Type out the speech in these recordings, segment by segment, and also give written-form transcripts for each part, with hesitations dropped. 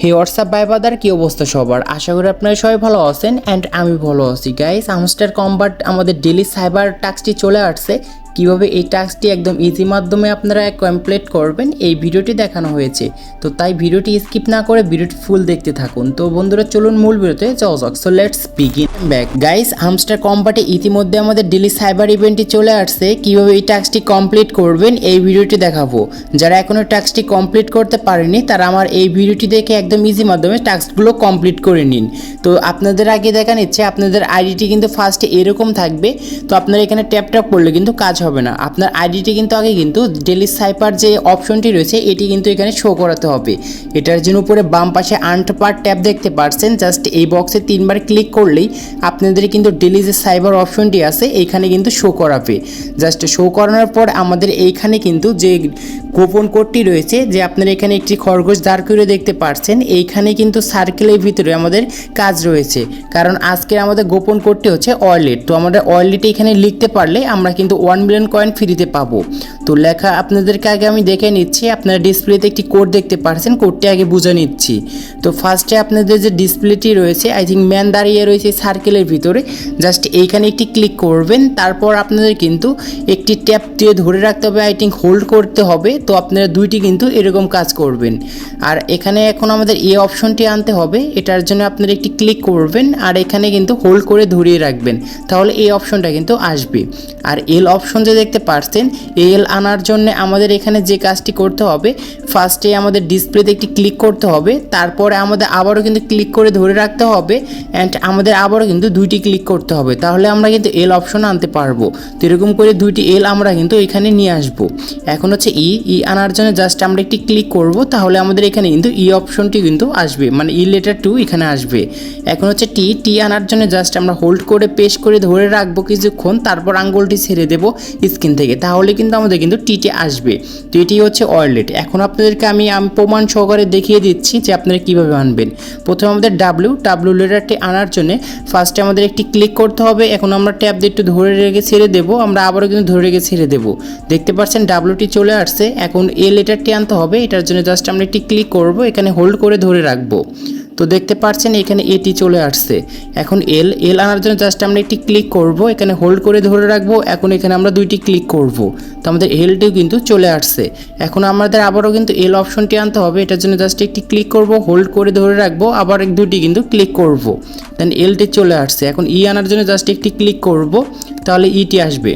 হে WhatsApp ভাই বাদার, কি অবস্থা সবার? আশা করি আপনারা সবাই ভালো আছেন অ্যান্ড আমি ভালো আছি গাইস। হামস্টার কম্বাট আমাদের ডেলি সাইবার টাস্কটি চলে আসছে। কিভাবে এই টাস্কটি একদম ইজি মাধ্যমে আপনারা কমপ্লিট করবেন এই ভিডিওটি দেখানো হয়েছে। তো তাই ভিডিওটি স্কিপ না করে ভিডিওটি ফুল দেখতে থাকুন। তো বন্ধুরা চলুন মূল ভিডিওতে যাওয়া যাক। So let's begin back guys. Hamster কম্বাটে ইতিমধ্যে আমাদের ডেলি সাইবার ইভেন্টটি চলে আসছে। কিভাবে এই টাস্কটি কমপ্লিট করবেন এই ভিডিওটি দেখাবো। যারা এখনো টাস্কটি কমপ্লিট করতে পারেনি তারা আমার এই ভিডিওটি দেখে একদম ইজি মাধ্যমে টাস্কগুলো কমপ্লিট করে নিন। তো আপনাদের আগে দেখা নিচ্ছে আপনাদের আইডিটি কিন্তু ফার্স্টে এরকম থাকবে। তো আপনারা এখানে ট্যাপ করলে কিন্তু কাজ হবে না। আপনার আইডিটি কিন্তু আগে কিন্তু ডেলি সাইপার যে অপশনটি রয়েছে এটি কিন্তু এখানে শো করাতে হবে। এটার জন্য উপরে বাম পাশে আর্ন পার ট্যাব দেখতে পাচ্ছেন। জাস্ট এই বক্সে 3 বার ক্লিক করলেই আপনাদের কিন্তু ডেলি যে সাইবার অপশনটি আছে এইখানে কিন্তু শো করাবে। জাস্ট শো করানোর পর আমাদের এইখানে কিন্তু যে গোপন কোডটি রয়েছে, যে আপনারা এখানে একটি খরগোশ দাঁড় করে দেখতে পাচ্ছেন, এইখানে কিন্তু সার্কেলের ভিতরে আমাদের কাজ রয়েছে। কারণ আজকে আমাদের গোপন কোডটি হচ্ছে ওয়ালেট। তো আমাদের ওয়ালেটে এখানে লিখতে পারলে আমরা কিন্তু 1 মিলিয়ন কয়েন ফ্রিতে পাবো। তো লেখা আপনাদেরকে আগে আমি দেখে নিচ্ছি। আপনারা ডিসপ্লেতে একটি কোড দেখতে পাচ্ছেন, কোডটি আগে বুঝে নিচ্ছি। তো ফার্স্টে আপনাদের যে ডিসপ্লেটি রয়েছে, আই থিঙ্ক ম্যান দাঁড়িয়ে রয়েছে সার্কেলের ভিতরে, জাস্ট এইখানে একটি ক্লিক করবেন। তারপর আপনাদের কিন্তু একটি ট্যাপ দিয়ে ধরে রাখতে হবে, আই থিঙ্ক হোল্ড করতে হবে। তো আপনারা দুইটি কিন্তু এরকম কাজ করবেন। আর এখানে এখন আমাদের এই অপশনটি আনতে হবে। এটার জন্য আপনারা একটি ক্লিক করবেন আর এখানে কিন্তু হোল্ড করে ধরিয়ে রাখবেন, তাহলে এই অপশনটা কিন্তু আসবে। আর এল অপশন যে দেখতে পাচ্ছেন, এল আনার জন্য আমাদের এখানে যে কাজটি করতে হবে, ফার্স্টে আমাদের ডিসপ্লেতে একটি ক্লিক করতে হবে। তারপরে আমাদের আবারও কিন্তু ক্লিক করে ধরে রাখতে হবে অ্যান্ড আমাদের আবারও কিন্তু দুইটি ক্লিক করতে হবে, তাহলে আমরা কিন্তু এল অপশন আনতে পারবো। তো এরকম করে দুইটি এল আমরা কিন্তু এখানে নিয়ে আসবো। এখন হচ্ছে ই আনার জন্য জাস্ট আমরা একটি ক্লিক করব, তাহলে আমাদের এখানে কিন্তু ই অপশনটি কিন্তু আসবে, মানে ই লেটার 2 এখানে আসবে। এখন হচ্ছে টি আনার জন্য জাস্ট আমরা হোল্ড করে পেস্ট করে ধরে রাখবো কিছুক্ষণ, তারপর আঙ্গুলটি ছেড়ে দেবো স্ক্রিন থেকে, তাহলে কিন্তু আমাদের কিন্তু টিটি আসবে। তো এটি হচ্ছে ওয়ালেট। এখন আপনাদেরকে আমি প্রমাণ সহকারে দেখিয়ে দিচ্ছি যে আপনারা কীভাবে আনবেন। প্রথমে আমাদের ডাব্লিউ লেটারটি আনার জন্য ফার্স্টে আমাদের একটি ক্লিক করতে হবে। এখন আমরা ট্যাব দিয়ে একটু ধরে রেখে ছেড়ে দেবো, আমরা আবারও কিন্তু ধরে রেখে ছেড়ে দেবো। দেখতে পাচ্ছেন ডাব্লিউটি চলে আসছে। এখন এ লেটারটি আনতে হবে, এটার জন্য জাস্ট আমরা একটি ক্লিক করব, এখানে হোল্ড করে ধরে রাখবো। তো দেখতে পাচ্ছেন এখানে এটি চলে আসছে। এখন এল আনার জন্য জাস্ট আমরা একটি ক্লিক করব, এখানে হোল্ড করে ধরে রাখবো। এখন এখানে আমরা দুইটি ক্লিক করব, তো আমাদের এলটিও কিন্তু চলে আসছে। এখন আমাদের আবারও কিন্তু এল অপশনটি আনতে হবে, এটার জন্য জাস্ট একটি ক্লিক করব, হোল্ড করে ধরে রাখবো, আবার দুটি কিন্তু ক্লিক করব, দেন এলটি চলে আসছে। এখন ই আনার জন্য জাস্ট একটি ক্লিক করব, তাহলে ইটি আসবে।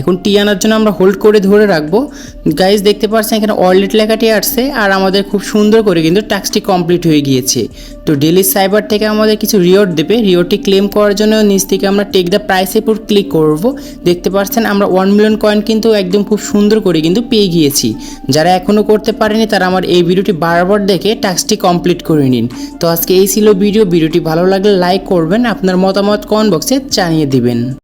এখন টি আনার জন্য আমরা হোল্ড করে ধরে রাখবো। গাইজ দেখতে পাচ্ছেন এখানে ওয়ালেট লেখাটি আসছে আর আমাদের খুব সুন্দর করে কিন্তু টাস্কটি কমপ্লিট হয়ে গিয়েছে। তো ডেলি সাইবার থেকে আমাদের কিছু রিওয়ার্ড দেবে। রিওয়ার্ডটি ক্লেম করার জন্য নিচ থেকে আমরা টেক দ্য প্রাইসের উপর ক্লিক করব। দেখতে পাচ্ছেন আমরা 1 মিলিয়ন কয়েন কিন্তু একদম খুব সুন্দর করে কিন্তু পেয়ে গিয়েছি। যারা এখনও করতে পারেনি তারা আমার এই ভিডিওটি বারবার দেখে টাস্কটি কমপ্লিট করে নিন। তো আজকে এই ছিল ভিডিওটি ভালো লাগলে লাইক করবেন, আপনার মতামত কমেন্ট বক্সে জানিয়ে দিবেন।